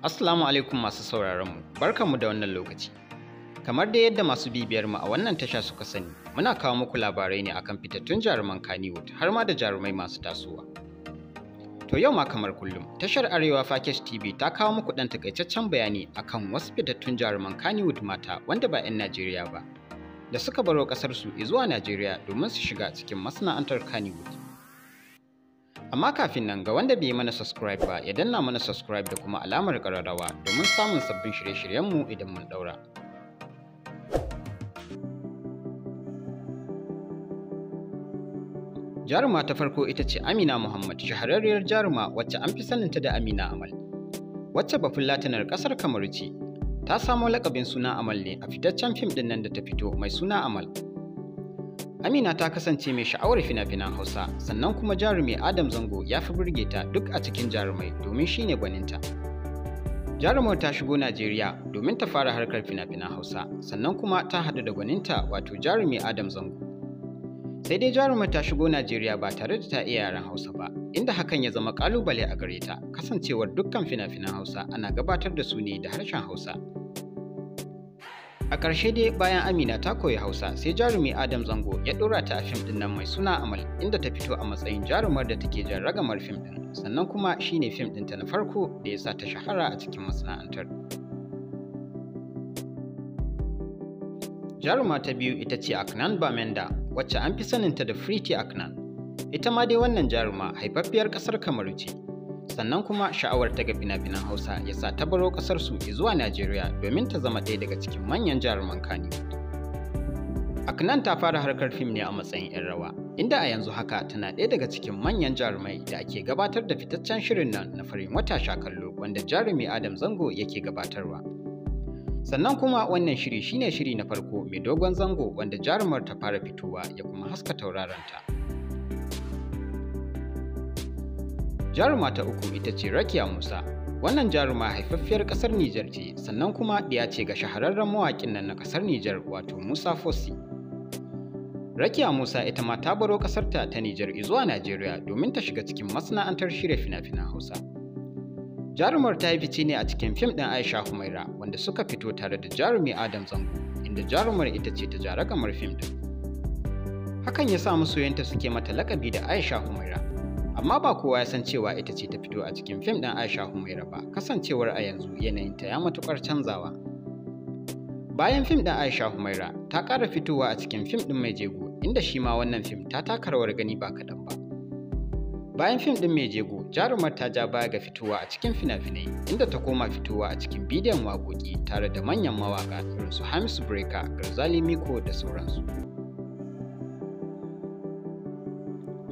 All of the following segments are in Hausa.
Assalamu alaikum masu sauraron mu. Barkanmu da wannan lokaci. Kamar da yadda masu bibiyar mu a wannan tasha suka sani, muna kawo muku labarai ne akan fitattun jaruman Kannywood har ma da jarumai masu tasowa. To yau ma kamar kullum, tashar Arewa Package TV ta kawo muku dan takaitaccen bayani akan wasu fitattun jaruman Kannywood mata wanda ba 'yan Najeriya ba, da suka baro kasar su zuwa Najeriya domin su shiga cikin masana'antar Kannywood. Amma kafin nan, ga wanda bai yi mana subscribe ba, ya danna mana subscribe da kuma alamar ƙararrawa domin samun sabbin shirye-shiryenmu idan mun ɗaura. Jaruma ta farko ita ce Amina Muhammad, shahararriyar jaruma wacce an fi saninta da Amina Amal, wacce bafulatanar ƙasar Kamaru ce. Ta samo laƙabin suna Amal ne a fitaccen fim ɗin nan da ta fito mai suna Amal. Amina ta kasance mai sha'awar fina-finan Hausa, sannan kuma jarumi Adam Zango ya fi burge ta duk a cikin jarumai domin shi ne gwaninta. Jarumar ta shigo Najeriya domin ta fara harkar fina-finan Hausa, sannan kuma ta haɗu da gwaninta wato jarumi Adam Zango. Sai dai jarumar ta shigo Najeriya ba tare da ta iya yaren Hausa ba, inda hakan ya zama ƙalubale a gare ta, kasancewar dukkan fina-finan Hausa ana gabatar da su ne da harshen Hausa. A ƙarshe dai bayan Amina ta koyi Hausa, sai jarumi Adam Zango ya ɗora ta a fim ɗin nan mai suna Amal, inda ta fito a matsayin jarumar da take jan ragamar fim ɗin, sannan kuma shine fim ɗinta na farko da ya sa ta shahara a cikin masana'antar. Jaruma ta biyu ita ce Aknan Bamenda, wacce an fi saninta da Pretty Aknan. Ita ma dai wannan jaruma haifaffiyar ƙasar Kamaru ce, sannan kuma sha'awar ta ga fina-finan Hausa ya sa ta baro ƙasar su zuwa Najeriya domin ta zama ɗaya daga cikin manyan jaruman Kannywood. Aknan ta fara harkar fim ne a matsayin 'yan rawa, inda a yanzu haka tana ɗaya daga cikin manyan jarumai da ake gabatar da fitaccen shirin nan na farin wata sha kallo wanda jarumi Adam Zango yake gabatarwa. Sannan kuma wannan shiri shine shiri na farko mai dogon zango wanda jarumar ta fara fitowa ya kuma haska tauraronta. Jaruma ta uku ita ce Rakiya Musa. Wannan jaruma haifaffiyar ƙasar Nijar ce, sannan kuma ɗiya ce ga shahararren mawaƙin nan na ƙasar Nijar wato Musa Fossi. Rakiya Musa ita ma ta baro ƙasarta ta Nijar zuwa Najeriya domin ta shiga cikin masana'antar shirya fina-finan Hausa. Jarumar ta yi fice ne a cikin fim ɗin Aisha Humaira wanda suka fito tare da jarumi Adam Zango, inda jarumar ita ce ta ja ragamar fim ɗin. Hakan ya sa masoyanta suke mata laƙabi da Aisha Humaira. Amma ba kowa ya san cewa ita ce ta fito a cikin fim ɗin Aisha Humaira ba, kasancewar a yanzu yanayinta ya matuƙar canzawa. Bayan fim ɗin Aisha Humaira, ta ƙara fitowa a cikin fim ɗin Mai Jego, inda shi ma wannan fim ta taka rawar gani ba kaɗan ba. Bayan fim ɗin Mai Jego, jarumar ta ja baya ga fitowa a cikin fina-finai, inda ta koma fitowa a cikin bidiyon waƙoƙi tare da manyan mawaƙa irin su Hamisu Breaker, Garzali Miko da sauransu.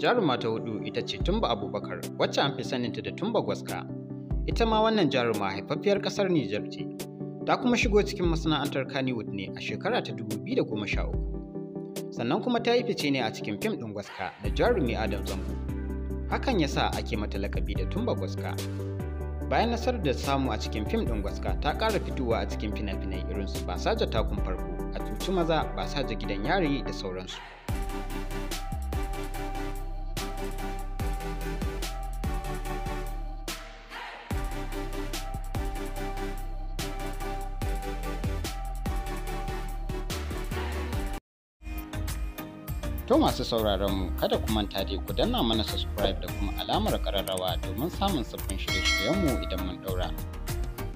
Jaruma ta hudu ita ce Tumba Abubakar, wacce an fi saninta da Tumba Gwaska. Ita ma wannan jaruma haifaffiyar ƙasar Nijar ce. Ta kuma shigo cikin masana'antar Kannywood ne a shekara ta 2013. Sannan kuma ta yi fice ne a cikin fim ɗin Gwaska da jarumi Adam Zango. Hakan ya sa ake mata lakabi da Tumba Gwaska. Bayan nasarar da samu a cikin fim ɗin Gwaska, ta ƙara fitowa a cikin fina-finai irin su Basaja Takun Farko, A Cuci Maza, Basaja Gidan Yari da sauransu. To masu sauraron mu, kada ku manta dai ku danna mana subscribe da kuma alamar ƙararrawa domin samun sabbin shirye-shiryenmu idan mun ɗaura.